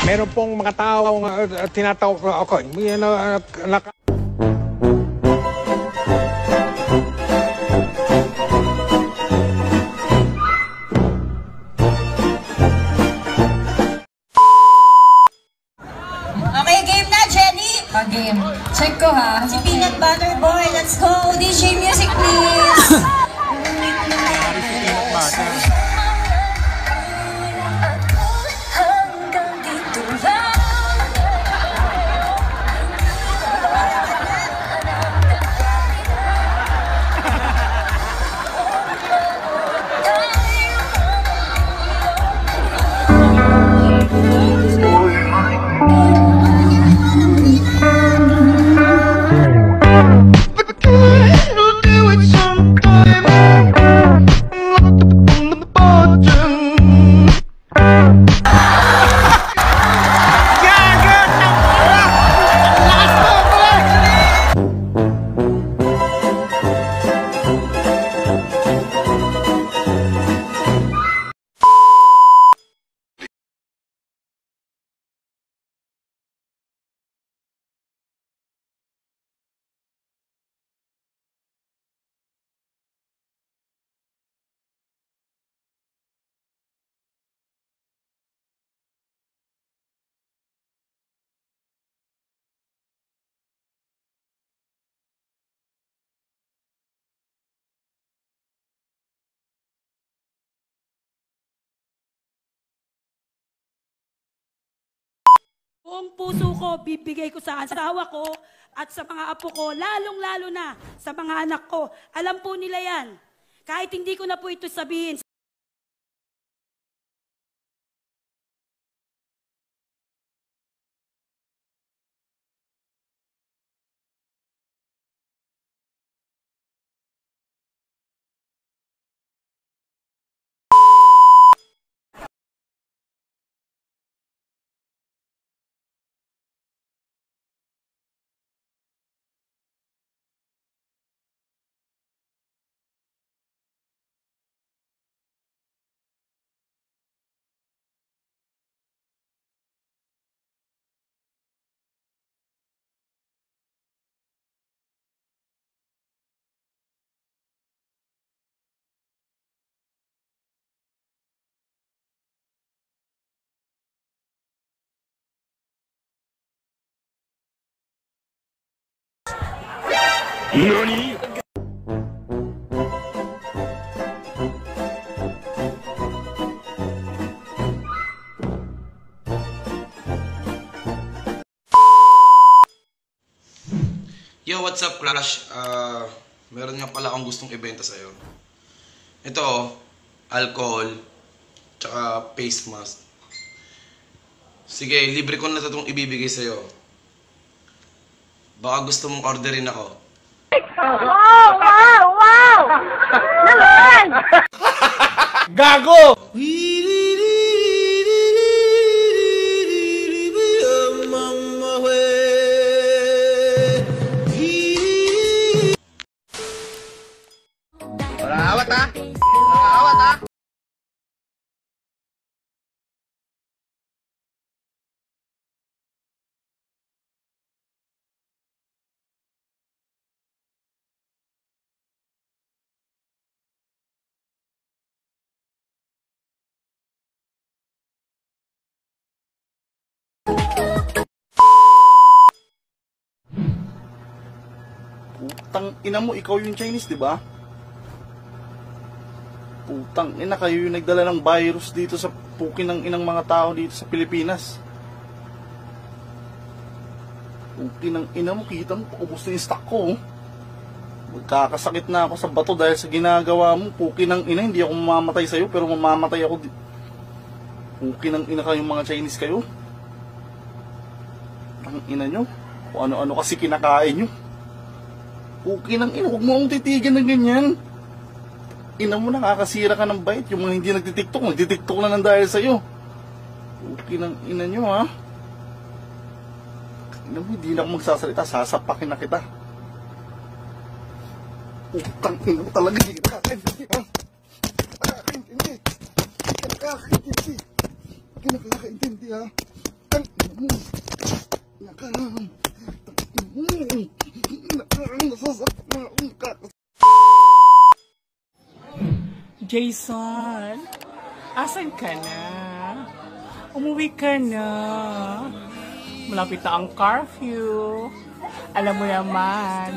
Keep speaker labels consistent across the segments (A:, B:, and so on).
A: Meron pong mga taong tinatawag ako.
B: Okay, game na, Jenny!
C: Game. Check ko ha.
B: Si Peanut Butter Boy, let's go! DJ music, please!
A: Peanut butter.
D: Buong puso ko, bibigay ko sa asawa ko at sa mga apo ko, lalong-lalo na sa mga anak ko. Alam po nila yan. Kahit hindi ko na po ito sabihin.
A: NANI?!
E: Yo, what's up, Crush? Meron nga pala akong gustong ibenta sa'yo. Ito, alcohol, tsaka face mask. Sige, libre ko na itong ibibigay sa'yo. Baka gusto mong orderin ako.
B: Wow! Wow! Wow! Naman!
A: Gago! Wala awat ha? Wala awat ha?
F: Putang ina mo, ikaw yung Chinese, di ba? Putang ina, kayo yung nagdala ng virus dito sa pukin ng inang mga tao dito sa Pilipinas. Pukin ng ina mo, kita mo, paubos na yung stock ko. Magkakasakit na ako sa bato dahil sa ginagawa mo. Pukin ng ina, hindi ako mamamatay sa'yo, pero mamamatay ako. Pukin ng ina kayong mga Chinese kayo. Ang ina nyo, kung ano-ano kasi kinakain nyo. Pukin ng ina, huwag mo akong titigan ng ganyan. Ina mo, nakakasira ka ng bait. Yung mga hindi nagtitiktok na ng dahil sa'yo. Pukin ng ina nyo, ha? Ina mo, hindi na ako magsasalita, sasapakin na kita. Putang ina mo talaga, hindi ka nakakaintindi, ha? Nakakaintindi. Nakakaintindi. Hindi ka nakakaintindi, ha? Ang ina mo. Nasasaktan ka.
G: Jason, asan ka na? Umuwi ka na. Malapit na ang curfew. Alam mo naman,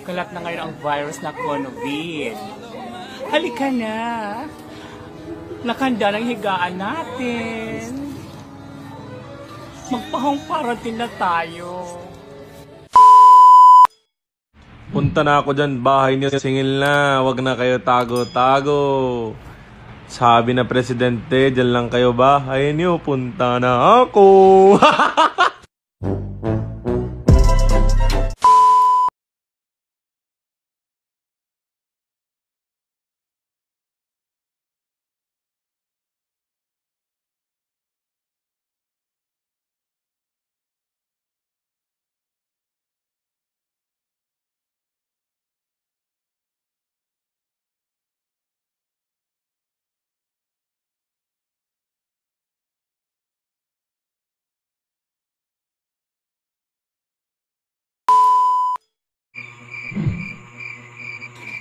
G: kalat na ngayon ang virus na COVID. Halika na. Nakanda ng higaan natin. Magpahong parating na tayo.
H: Punta na ako dyan, bahay niyo singil na, wag na kayo tago-tago. Sabi na presidente, dyan lang kayo bahay niyo, punta na ako.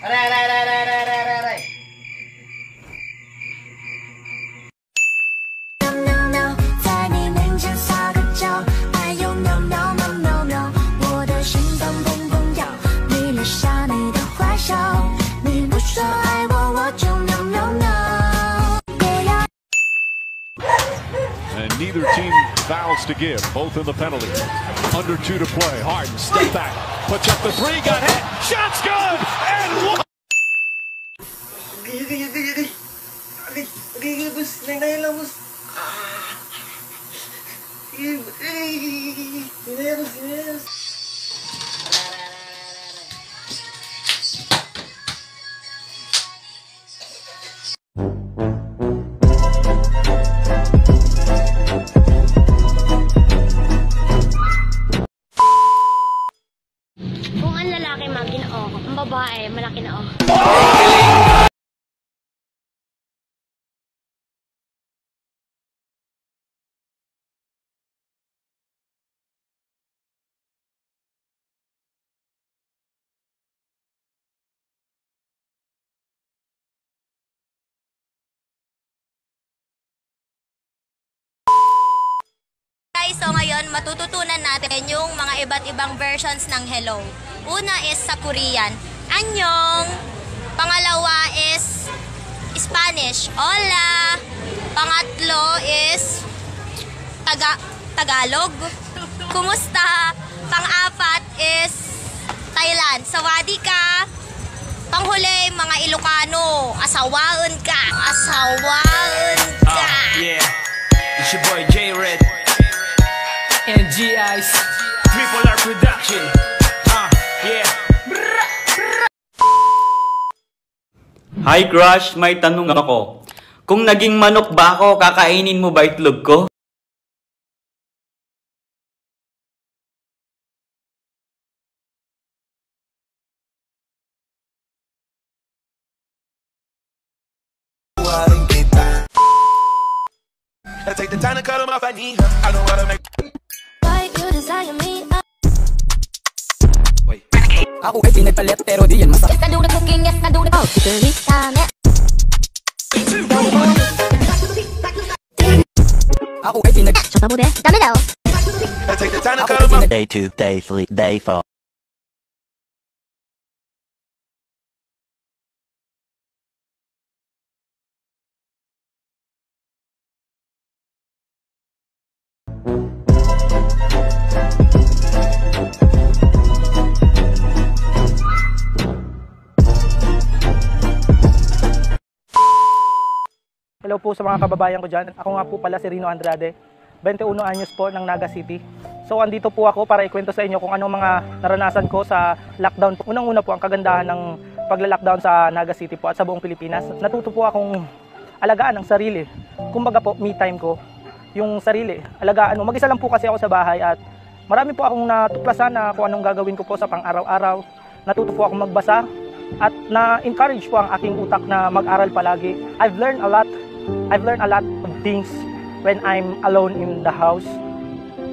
A: Aray!
I: And neither team fouls to give, both in the penalty. Under 2 to play. Harden, step back, puts up the 3, got hit, shot's good, and one.
B: Kung ang lalaki maginoo, ang babae malaki na oh.
J: So ngayon, matututunan natin yung mga iba't ibang versions ng hello. Una is sa Korean, annyeong. Pangalawa is Spanish, hola. Pangatlo is Tagalog, kumusta. Pang-apat is Thailand, sawadee ka. Panghuli, mga Ilocano, asawaon ka. Asawaon ka.
K: Yeah, it's your boy J-Red and G-Ice, Triple R Production. Yeah.
L: Hi crush, may tanong ako. Kung naging manok ba ako, kakainin mo ba itlog ko?
K: I take the time to cut them off, I need her. I don't wanna make.
J: Why you desire me?
K: Wait.
G: Ako ay pinagpalit pero di yan masakit.
J: Yes, I do the cooking, yes, I do the
G: Ako ay pinag...
K: I take the time to cut them off.
M: Day 2, day 3, day 4.
N: Hello po sa mga kababayan ko dyan. Ako nga po pala si Rino Andrade, 21 anyos po ng Naga City. So andito po ako para ikwento sa inyo kung anong mga naranasan ko sa lockdown. Unang-una po ang kagandahan ng pagla-lockdown sa Naga City po at sa buong Pilipinas. Natuto po akong alagaan ang sarili. Kumbaga po, me time ko. Yung sarili, alagaan mo. Mag-isa lang po kasi ako sa bahay at marami po akong natuklasan na kung anong gagawin ko po sa pang-araw-araw. Natuto po akong magbasa, At na-encourage po ang aking utak na mag-aral palagi. I've learned a lot of things when I'm alone in the house.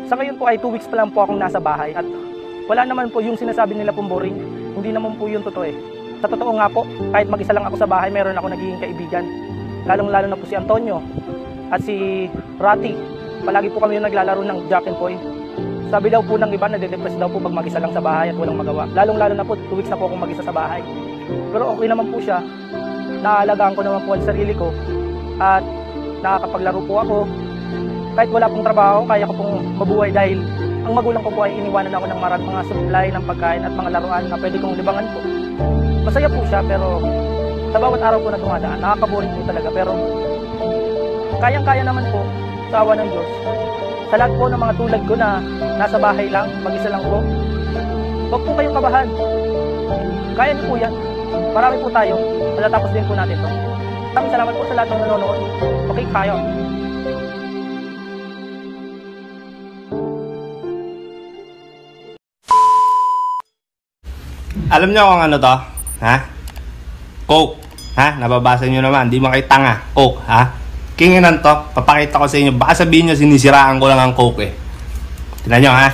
N: Sa ngayon po ay 2 weeks pa lang po akong nasa bahay at wala naman po yung sinasabi nila pong boring. Hindi naman po yung totoo eh. Sa totoo nga po, kahit mag-isa lang ako sa bahay, meron ako nagiging kaibigan. Lalong-lalo na po si Antonio at si Rati. Palagi po kami yung naglalaro ng Jack and Poy. Sabi daw po ng iba, nade-depress daw po pag mag-isa lang sa bahay at walang magawa. Lalong-lalo na po, 2 weeks na po akong mag-isa sa bahay. Pero okay naman po siya. Naalagaan ko naman po ang sarili ko. At nakakapaglaro po ako. Kahit wala pong trabaho, kaya ko pong mabuhay dahil ang magulang ko po ay iniwanan ako ng maraming mga supply ng pagkain at mga laruan na pwede kong libangan po. Masaya po siya pero sa bawat araw po na dumadaan, nakakaboring po talaga. Pero kayang-kaya naman po sa awa ng Diyos. Sa lahat po ng mga tulad ko na nasa bahay lang, mag-isa lang po, huwag po kayong kabahan. Kaya niyo po yan. Marami po tayo. Matatapos din po natin to. Maraming salamat po sa lahat ng nanonood. Okay, kayo.
O: Alam niyo kung ano to? Ha? Coke. Ha? Nababasa niyo naman. Di mo kayo tanga. Coke. Ha? Kinginan to. Papakita ko sa inyo. Baka sabihin niyo sinisiraan ko lang ang Coke eh. Tignan niyo ha.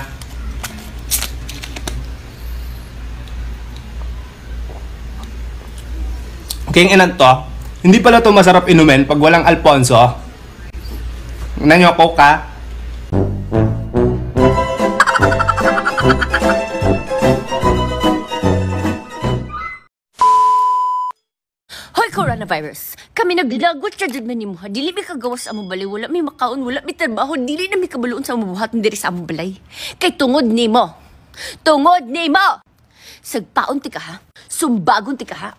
O: Kinginan to. Hindi pala to masarap inumin pag walang Alfonso. Tignan niyo Coke ha.
P: Coronavirus. Kami naglagot siya dyan ni mo. Dili may kagawas sa among balay. Wala may makaon. Wala may trabaho. Dili na may kabaluon sa among buhat. Dili sa among balay. Kay tungod ni mo. Tungod ni mo! Sagpaon ti ka ha. Sumbagon ti ka ha.